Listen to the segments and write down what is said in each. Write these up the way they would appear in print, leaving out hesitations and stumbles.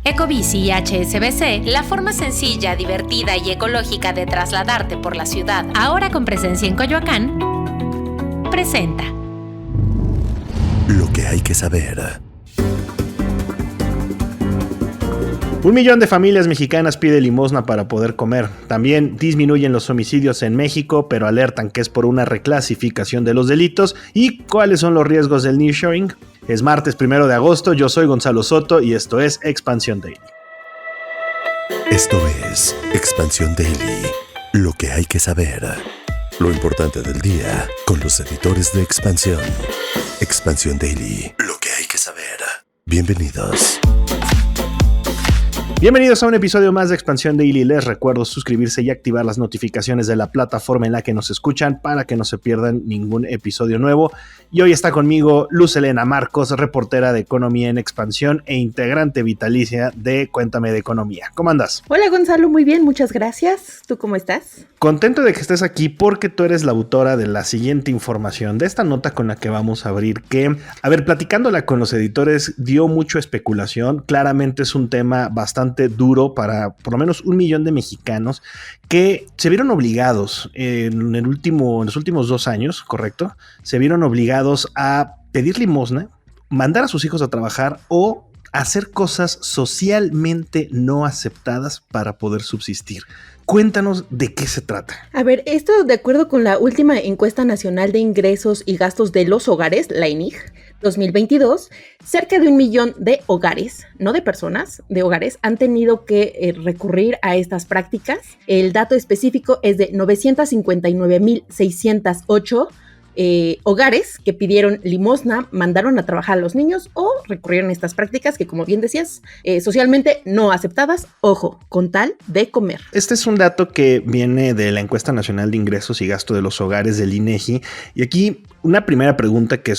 Ecobici y HSBC, la forma sencilla, divertida y ecológica de trasladarte por la ciudad, ahora con presencia en Coyoacán, presenta Lo que hay que saber. 1 millón de familias mexicanas pide limosna para poder comer. También disminuyen los homicidios en México, pero alertan que es por una reclasificación de los delitos. ¿Y cuáles son los riesgos del nearshoring? Es martes 1 de agosto, yo soy Gonzalo Soto y esto es Expansión Daily. Esto es Expansión Daily. Lo que hay que saber. Lo importante del día con los editores de Expansión. Expansión Daily. Lo que hay que saber. Bienvenidos. Bienvenidos a un episodio más de Expansión Daily. Les recuerdo suscribirse y activar las notificaciones de la plataforma en la que nos escuchan para que no se pierdan ningún episodio nuevo. Y hoy está conmigo Luz Helena Marcos, reportera de Economía en Expansión e integrante vitalicia de Cuéntame de Economía. ¿Cómo andas? Hola Gonzalo, muy bien, muchas gracias. ¿Tú cómo estás? Contento de que estés aquí porque tú eres la autora de la siguiente información, de esta nota con la que vamos a abrir, que, platicándola con los editores, dio mucho especulación. Claramente es un tema bastante duro para por lo menos 1 millón de mexicanos que se vieron obligados en los últimos 2 años, ¿correcto? Se vieron obligados a pedir limosna, mandar a sus hijos a trabajar o hacer cosas socialmente no aceptadas para poder subsistir. Cuéntanos de qué se trata. A ver, esto de acuerdo con la última encuesta nacional de ingresos y gastos de los hogares, la ENIG 2022, cerca de 1 millón de hogares, no de personas, de hogares, han tenido que recurrir a estas prácticas. El dato específico es de 959,608 hogares que pidieron limosna, mandaron a trabajar a los niños o recurrieron a estas prácticas que, como bien decías, socialmente no aceptadas, ojo, con tal de comer. Este es un dato que viene de la Encuesta Nacional de Ingresos y Gasto de los Hogares del INEGI, y aquí una primera pregunta que me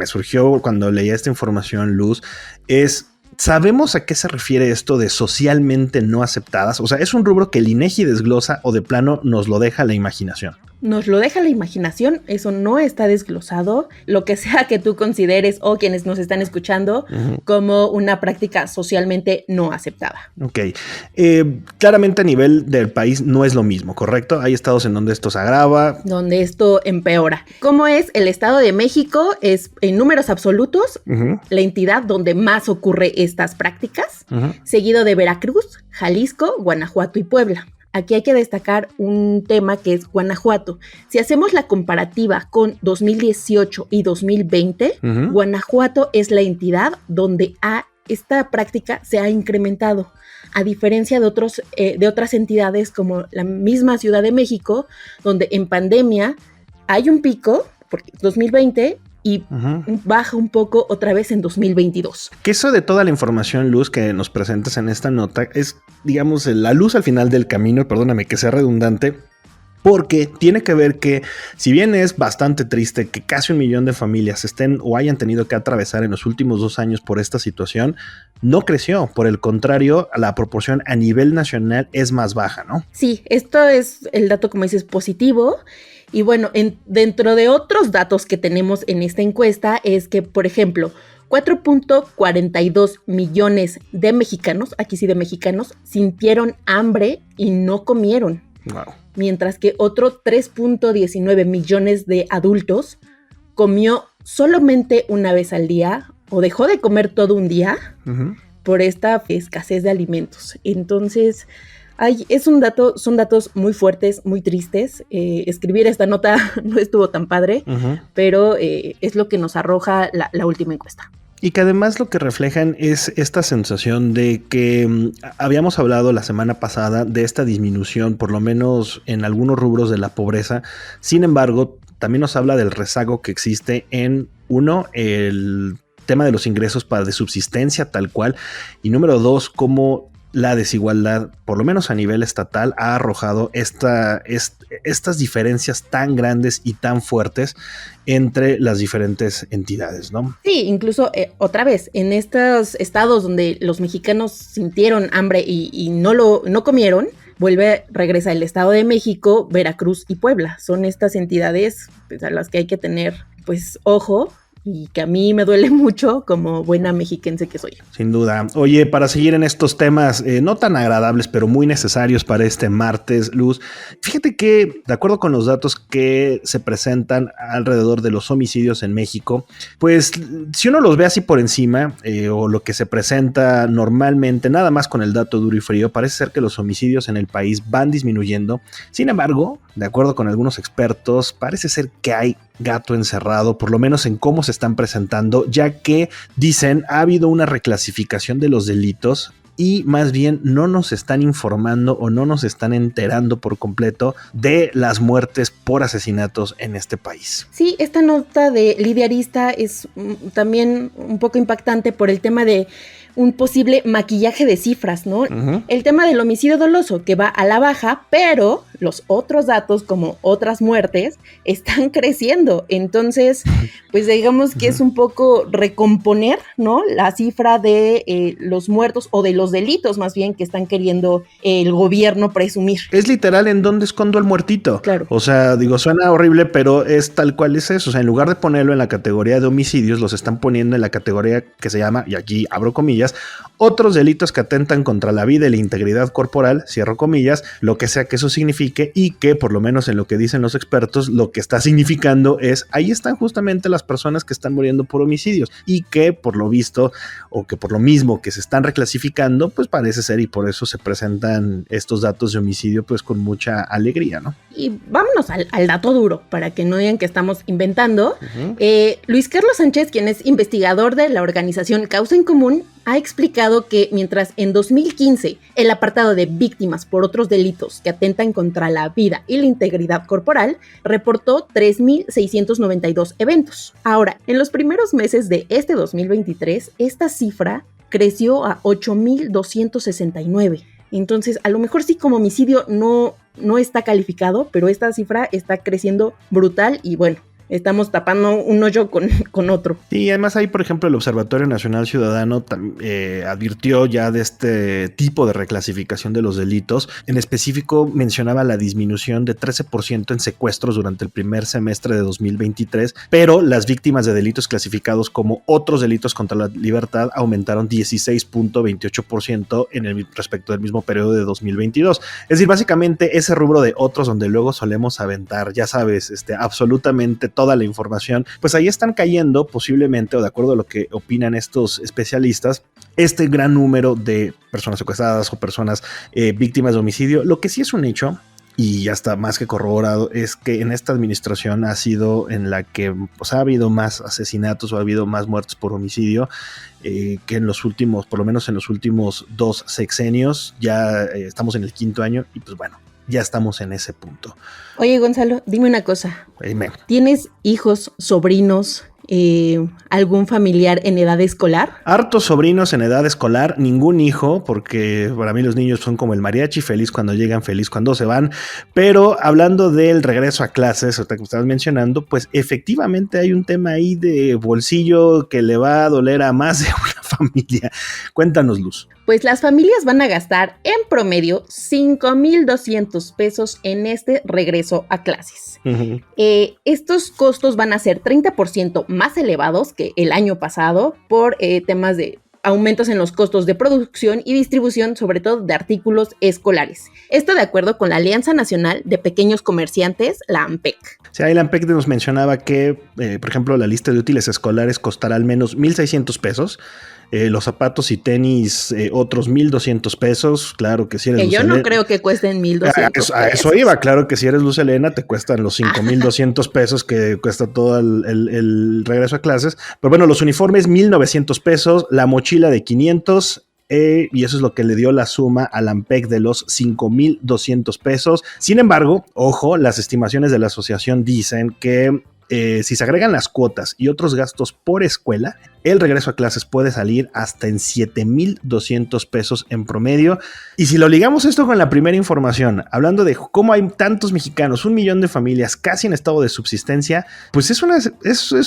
surgió cuando leía esta información, Luz, es: ¿sabemos a qué se refiere esto de socialmente no aceptadas? O sea, ¿es un rubro que el INEGI desglosa o de plano nos lo deja la imaginación? Nos lo deja la imaginación, eso no está desglosado, lo que sea que tú consideres o quienes nos están escuchando como una práctica socialmente no aceptada. Ok, claramente a nivel del país no es lo mismo, ¿correcto? Hay estados en donde esto se agrava. Donde esto empeora. ¿Cómo es? El Estado de México es, en números absolutos, la entidad donde más ocurre estas prácticas, seguido de Veracruz, Jalisco, Guanajuato y Puebla. Aquí hay que destacar un tema que es Guanajuato. Si hacemos la comparativa con 2018 y 2020, Guanajuato es la entidad donde esta práctica se ha incrementado, a diferencia de otras entidades como la misma Ciudad de México, donde en pandemia hay un pico, porque 2020, y baja un poco otra vez en 2022. Que eso de toda la información, Luz, que nos presentas en esta nota es, digamos, la luz al final del camino, perdóname que sea redundante, porque tiene que ver que, si bien es bastante triste que casi 1 millón de familias estén o hayan tenido que atravesar en los últimos 2 años por esta situación, no creció. Por el contrario, la proporción a nivel nacional es más baja, ¿no? Sí, esto es el dato, como dices, positivo. Y bueno, dentro de otros datos que tenemos en esta encuesta es que, por ejemplo, 4.42 millones de mexicanos, aquí sí de mexicanos, sintieron hambre y no comieron. Wow. Mientras que otro 3.19 millones de adultos comió solamente una vez al día o dejó de comer todo un día por esta escasez de alimentos. Entonces, son datos muy fuertes, muy tristes. Escribir esta nota no estuvo tan padre, pero es lo que nos arroja la última encuesta. Y que además lo que reflejan es esta sensación de que habíamos hablado la semana pasada de esta disminución, por lo menos en algunos rubros de la pobreza. Sin embargo, también nos habla del rezago que existe en, uno, el tema de los ingresos de subsistencia tal cual, y número 2, cómo la desigualdad, por lo menos a nivel estatal, ha arrojado estas diferencias tan grandes y tan fuertes entre las diferentes entidades, ¿no? Sí, incluso otra vez, en estos estados donde los mexicanos sintieron hambre y no comieron, regresa el Estado de México, Veracruz y Puebla. Son estas entidades, pues, a las que hay que tener, pues, ojo, y que a mí me duele mucho como buena mexiquense que soy. Sin duda. Oye, para seguir en estos temas no tan agradables, pero muy necesarios para este martes, Luz, fíjate que, de acuerdo con los datos que se presentan alrededor de los homicidios en México, pues si uno los ve así por encima, o lo que se presenta normalmente, nada más con el dato duro y frío, parece ser que los homicidios en el país van disminuyendo. Sin embargo, de acuerdo con algunos expertos, parece ser que hay gato encerrado, por lo menos en cómo se están presentando, ya que dicen ha habido una reclasificación de los delitos y más bien no nos están informando o no nos están enterando por completo de las muertes por asesinatos en este país. Sí, esta nota de Lidia Arista es también un poco impactante por el tema de un posible maquillaje de cifras, ¿no? Uh-huh. El tema del homicidio doloso que va a la baja, pero los otros datos como otras muertes están creciendo. Entonces, pues digamos que es un poco recomponer, ¿no? La cifra de los muertos o de los delitos más bien que están queriendo el gobierno presumir. Es literal en dónde escondo el muertito. Claro. O sea, digo, suena horrible, pero es tal cual es eso. O sea, en lugar de ponerlo en la categoría de homicidios, los están poniendo en la categoría que se llama, y aquí abro comillas, otros delitos que atentan contra la vida y la integridad corporal, cierro comillas, lo que sea que eso signifique, y que por lo menos en lo que dicen los expertos, lo que está significando es, ahí están justamente las personas que están muriendo por homicidios, y que por lo visto, o que por lo mismo que se están reclasificando, pues parece ser, y por eso se presentan estos datos de homicidio pues con mucha alegría, ¿no? Y vámonos al dato duro, para que no digan que estamos inventando. Uh-huh. Luis Carlos Sánchez, quien es investigador de la organización Causa en Común, ha explicado que mientras en 2015 el apartado de víctimas por otros delitos que atentan contra la vida y la integridad corporal reportó 3,692 eventos. Ahora, en los primeros meses de este 2023, esta cifra creció a 8,269. Entonces, a lo mejor sí como homicidio no está calificado, pero esta cifra está creciendo brutal y bueno, estamos tapando un hoyo con otro. Y además ahí, por ejemplo, el Observatorio Nacional Ciudadano advirtió ya de este tipo de reclasificación de los delitos. En específico mencionaba la disminución de 13% en secuestros durante el primer semestre de 2023, pero las víctimas de delitos clasificados como otros delitos contra la libertad aumentaron 16.28% respecto del mismo periodo de 2022. Es decir, básicamente ese rubro de otros donde luego solemos aventar, ya sabes, absolutamente toda la información, pues ahí están cayendo posiblemente, o de acuerdo a lo que opinan estos especialistas, este gran número de personas secuestradas o personas víctimas de homicidio. Lo que sí es un hecho, y ya está más que corroborado, es que en esta administración ha sido en la que pues, ha habido más asesinatos o ha habido más muertes por homicidio que en los últimos, por lo menos en los últimos 2 sexenios. Ya estamos en el 5º año y pues bueno, ya estamos en ese punto. Oye, Gonzalo, dime una cosa. Dime. ¿Tienes hijos, sobrinos, algún familiar en edad escolar? Hartos sobrinos en edad escolar, ningún hijo, porque para mí los niños son como el mariachi, feliz cuando llegan, feliz cuando se van. Pero hablando del regreso a clases, ahorita que estabas mencionando, pues efectivamente hay un tema ahí de bolsillo que le va a doler a más de una familia. Cuéntanos, Luz. Pues las familias van a gastar en promedio 5,200 pesos en este regreso a clases. Uh-huh. Estos costos van a ser 30% más elevados que el año pasado por temas de aumentos en los costos de producción y distribución, sobre todo de artículos escolares. Esto de acuerdo con la Alianza Nacional de Pequeños Comerciantes, la ANPEC. Sí, ahí la ANPEC nos mencionaba que, por ejemplo, la lista de útiles escolares costará al menos 1,600 pesos. Los zapatos y tenis, otros 1,200 pesos. Claro que si eres Luz Helena, no creo que cuesten 1,200 a eso iba, claro que si eres Luz Helena te cuestan los 5,200 pesos que cuesta todo el regreso a clases. Pero bueno, los uniformes 1,900 pesos, la mochila de 500. Y eso es lo que le dio la suma al ANPEC de los 5,200 pesos. Sin embargo, ojo, las estimaciones de la asociación dicen que si se agregan las cuotas y otros gastos por escuela, el regreso a clases puede salir hasta en 7,200 pesos en promedio. Y si lo ligamos esto con la primera información, hablando de cómo hay tantos mexicanos, 1 millón de familias casi en estado de subsistencia, pues es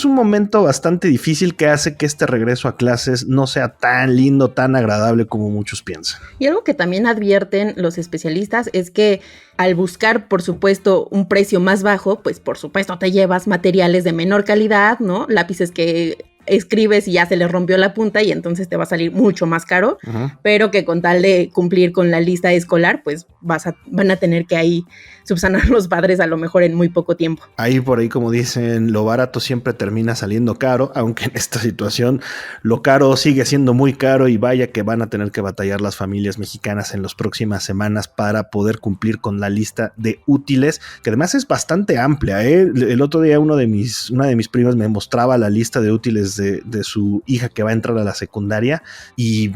un momento bastante difícil que hace que este regreso a clases no sea tan lindo, tan agradable como muchos piensan. Y algo que también advierten los especialistas es que al buscar, por supuesto, un precio más bajo, pues por supuesto te llevas material materiales de menor calidad, ¿no? Lápices que escribes y ya se le rompió la punta y entonces te va a salir mucho más caro, pero que con tal de cumplir con la lista escolar, pues van a tener que ahí subsanar los padres a lo mejor en muy poco tiempo. Ahí por ahí, como dicen, lo barato siempre termina saliendo caro, aunque en esta situación lo caro sigue siendo muy caro y vaya que van a tener que batallar las familias mexicanas en las próximas semanas para poder cumplir con la lista de útiles, que además es bastante amplia, ¿eh? El otro día una de mis primas me mostraba la lista de útiles de su hija que va a entrar a la secundaria y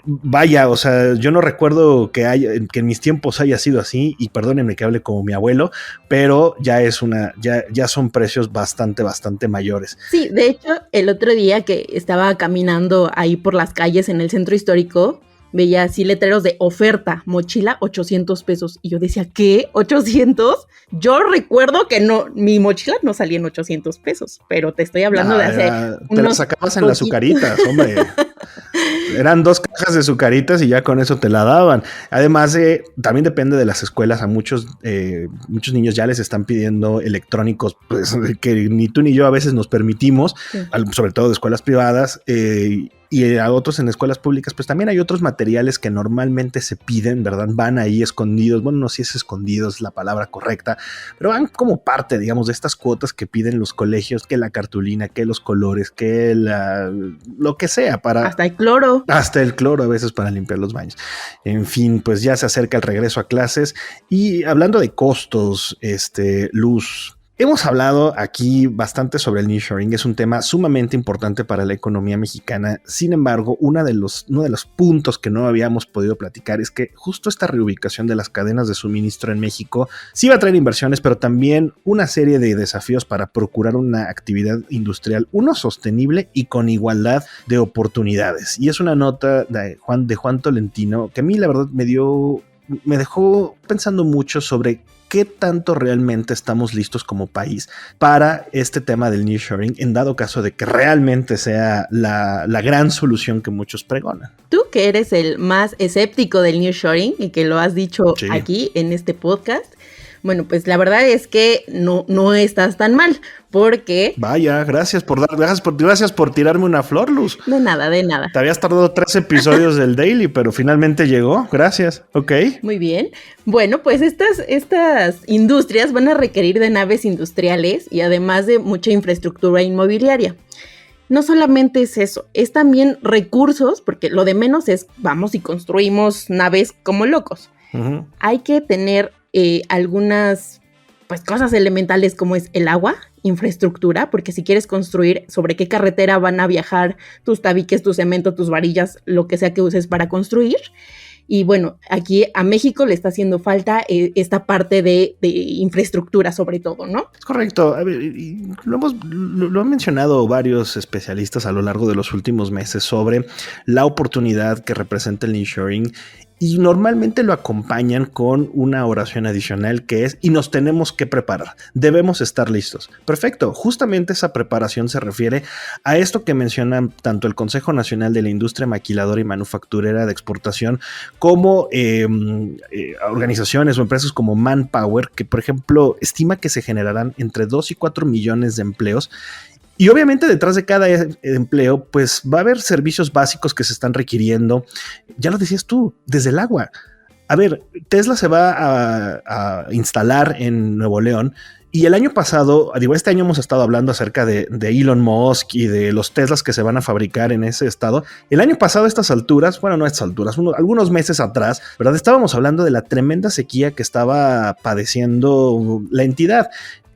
vaya, o sea, yo no recuerdo que en mis tiempos haya sido así, y perdónenme que hable como mi abuelo, pero ya son precios bastante mayores. Sí, de hecho, el otro día que estaba caminando ahí por las calles en el centro histórico, veía así letreros de oferta, mochila, 800 pesos. Y yo decía, ¿qué? ¿800? Yo recuerdo que no, mi mochila no salía en 800 pesos, pero te estoy hablando de hace te la sacabas en las azucaritas, hombre. Eran 2 cajas de azucaritas y ya con eso te la daban. Además, también depende de las escuelas. A muchos niños ya les están pidiendo electrónicos, pues, que ni tú ni yo a veces nos permitimos, sí. Sobre todo de escuelas privadas, y a otros en escuelas públicas, pues también hay otros materiales que normalmente se piden, ¿verdad? Van ahí escondidos, bueno, no sé si es escondidos es la palabra correcta, pero van como parte, digamos, de estas cuotas que piden los colegios, que la cartulina, que los colores, que lo que sea para... Hasta el cloro. Hasta el cloro a veces para limpiar los baños. En fin, pues ya se acerca el regreso a clases y hablando de costos, Luz... Hemos hablado aquí bastante sobre el nearshoring, es un tema sumamente importante para la economía mexicana. Sin embargo, uno de los puntos que no habíamos podido platicar es que justo esta reubicación de las cadenas de suministro en México sí va a traer inversiones, pero también una serie de desafíos para procurar una actividad industrial, uno sostenible y con igualdad de oportunidades. Y es una nota de Juan Tolentino que a mí la verdad me dejó pensando mucho sobre qué tanto realmente estamos listos como país para este tema del nearshoring, en dado caso de que realmente sea la gran solución que muchos pregonan. Tú que eres el más escéptico del nearshoring y que lo has dicho sí. Aquí en este podcast, bueno, pues la verdad es que no estás tan mal, porque... Vaya, gracias por tirarme una flor, Luz. De nada. Te habías tardado 3 episodios del Daily, pero finalmente llegó. Gracias. Ok. Muy bien. Bueno, pues estas industrias van a requerir de naves industriales y además de mucha infraestructura inmobiliaria. No solamente es eso, es también recursos, porque lo de menos es vamos y construimos naves como locos. Uh-huh. Hay que tener algunas pues cosas elementales como es el agua, infraestructura, porque si quieres construir, sobre qué carretera van a viajar tus tabiques, tu cemento, tus varillas, lo que sea que uses para construir. Y bueno, aquí a México le está haciendo falta esta parte de infraestructura sobre todo, ¿no? Es correcto. A ver, lo han mencionado varios especialistas a lo largo de los últimos meses sobre la oportunidad que representa el nearshoring. Y normalmente lo acompañan con una oración adicional que es, y nos tenemos que preparar, debemos estar listos. Perfecto, justamente esa preparación se refiere a esto que mencionan tanto el Consejo Nacional de la Industria Maquiladora y Manufacturera de Exportación como organizaciones o empresas como Manpower, que por ejemplo estima que se generarán entre 2 y 4 millones de empleos. Y obviamente detrás de cada empleo, pues va a haber servicios básicos que se están requiriendo. Ya lo decías tú, desde el agua. A ver, Tesla se va a instalar en Nuevo León. Y el año pasado, este año hemos estado hablando acerca de Elon Musk y de los Teslas que se van a fabricar en ese estado. El año pasado a estas alturas, bueno, no a estas alturas, algunos meses atrás, ¿verdad? Estábamos hablando de la tremenda sequía que estaba padeciendo la entidad.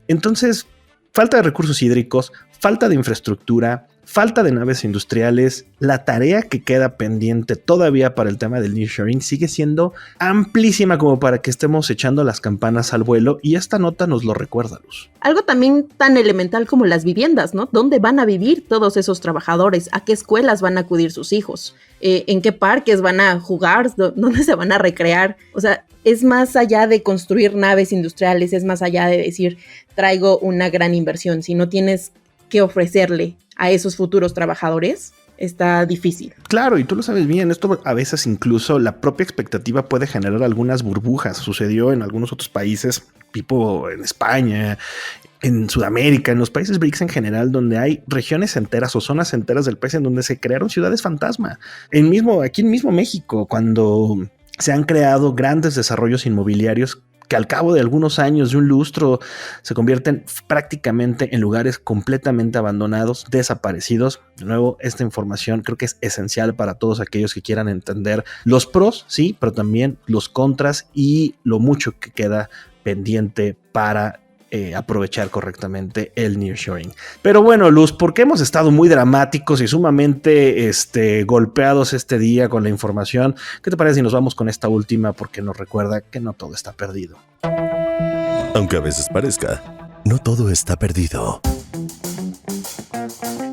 Entonces, falta de recursos hídricos, falta de infraestructura, falta de naves industriales. La tarea que queda pendiente todavía para el tema del nearshoring sigue siendo amplísima como para que estemos echando las campanas al vuelo, y esta nota nos lo recuerda, Luz. Algo también tan elemental como las viviendas, ¿no? ¿Dónde van a vivir todos esos trabajadores? ¿A qué escuelas van a acudir sus hijos? ¿En qué parques van a jugar? ¿Dónde se van a recrear? O sea, es más allá de construir naves industriales, es más allá de decir, traigo una gran inversión. Si no tienes que ofrecerle a esos futuros trabajadores, está difícil. Claro, y tú lo sabes bien, esto a veces incluso la propia expectativa puede generar algunas burbujas. Sucedió en algunos otros países, tipo en España, en Sudamérica, en los países BRICS en general, donde hay regiones enteras o zonas enteras del país en donde se crearon ciudades fantasma. Aquí en mismo México, cuando se han creado grandes desarrollos inmobiliarios que al cabo de algunos años, de un lustro, se convierten prácticamente en lugares completamente abandonados, desaparecidos. De nuevo, esta información creo que es esencial para todos aquellos que quieran entender los pros, sí, pero también los contras y lo mucho que queda pendiente para aprovechar correctamente el nearshoring. Pero bueno, Luz, porque hemos estado muy dramáticos y sumamente golpeados este día con la información, ¿qué te parece si nos vamos con esta última? Porque nos recuerda que no todo está perdido. Aunque a veces parezca, no todo está perdido.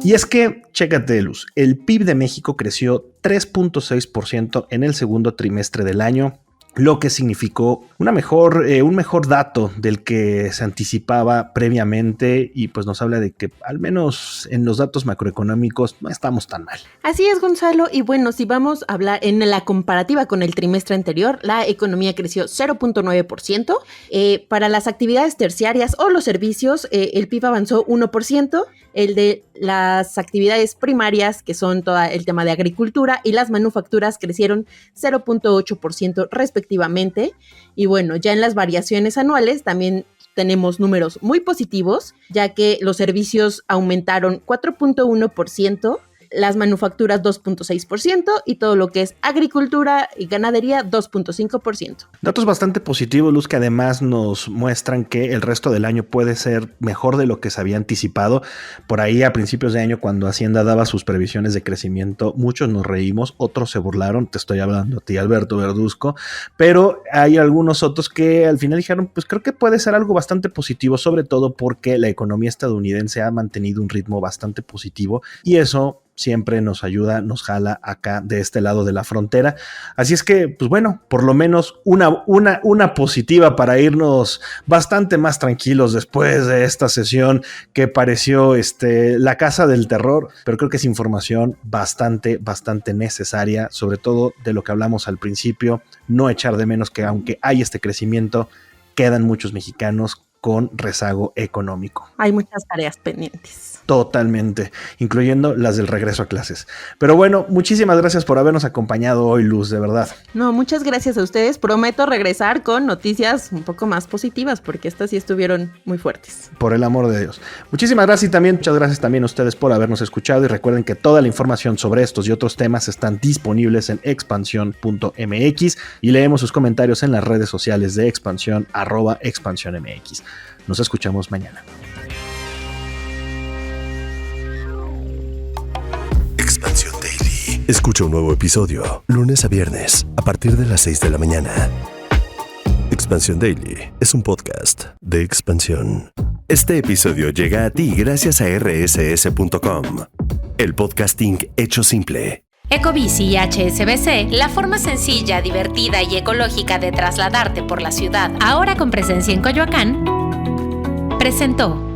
Y es que, chécate, Luz, el PIB de México creció 3.6% en el segundo trimestre del año, lo que significó un mejor dato del que se anticipaba previamente, y pues nos habla de que al menos en los datos macroeconómicos no estamos tan mal. Así es, Gonzalo, y bueno, si vamos a hablar en la comparativa con el trimestre anterior, la economía creció 0.9%, para las actividades terciarias o los servicios, el PIB avanzó 1%, el de las actividades primarias, que son todo el tema de agricultura, y las manufacturas crecieron 0.8% respectivamente. Y bueno, ya en las variaciones anuales también tenemos números muy positivos, ya que los servicios aumentaron 4.1%, las manufacturas 2.6% y todo lo que es agricultura y ganadería 2.5%. Datos bastante positivos, Luz, que además nos muestran que el resto del año puede ser mejor de lo que se había anticipado. Por ahí a principios de año, cuando Hacienda daba sus previsiones de crecimiento, muchos nos reímos, otros se burlaron. Te estoy hablando a ti, Alberto Verduzco, pero hay algunos otros que al final dijeron, pues creo que puede ser algo bastante positivo, sobre todo porque la economía estadounidense ha mantenido un ritmo bastante positivo y eso siempre nos ayuda, nos jala acá de este lado de la frontera. Así es que, pues bueno, por lo menos una positiva para irnos bastante más tranquilos después de esta sesión que pareció la casa del terror, pero creo que es información bastante necesaria, sobre todo de lo que hablamos al principio, no echar de menos que aunque hay este crecimiento, quedan muchos mexicanos con rezago económico. Hay muchas tareas pendientes. Totalmente, incluyendo las del regreso a clases. Pero bueno, muchísimas gracias por habernos acompañado hoy, Luz, de verdad. No, muchas gracias a ustedes. Prometo regresar con noticias un poco más positivas, porque estas sí estuvieron muy fuertes. Por el amor de Dios. Muchísimas gracias y también, muchas gracias también a ustedes por habernos escuchado y recuerden que toda la información sobre estos y otros temas están disponibles en expansión.mx y leemos sus comentarios en las redes sociales de Expansión, @expansiónmx. Nos escuchamos mañana. Expansión Daily. Escucha un nuevo episodio lunes a viernes a partir de las 6 de la mañana. Expansión Daily es un podcast de Expansión. Este episodio llega a ti gracias a rss.com, el podcasting hecho simple. Ecobici y HSBC, la forma sencilla, divertida y ecológica de trasladarte por la ciudad, ahora con presencia en Coyoacán, presentó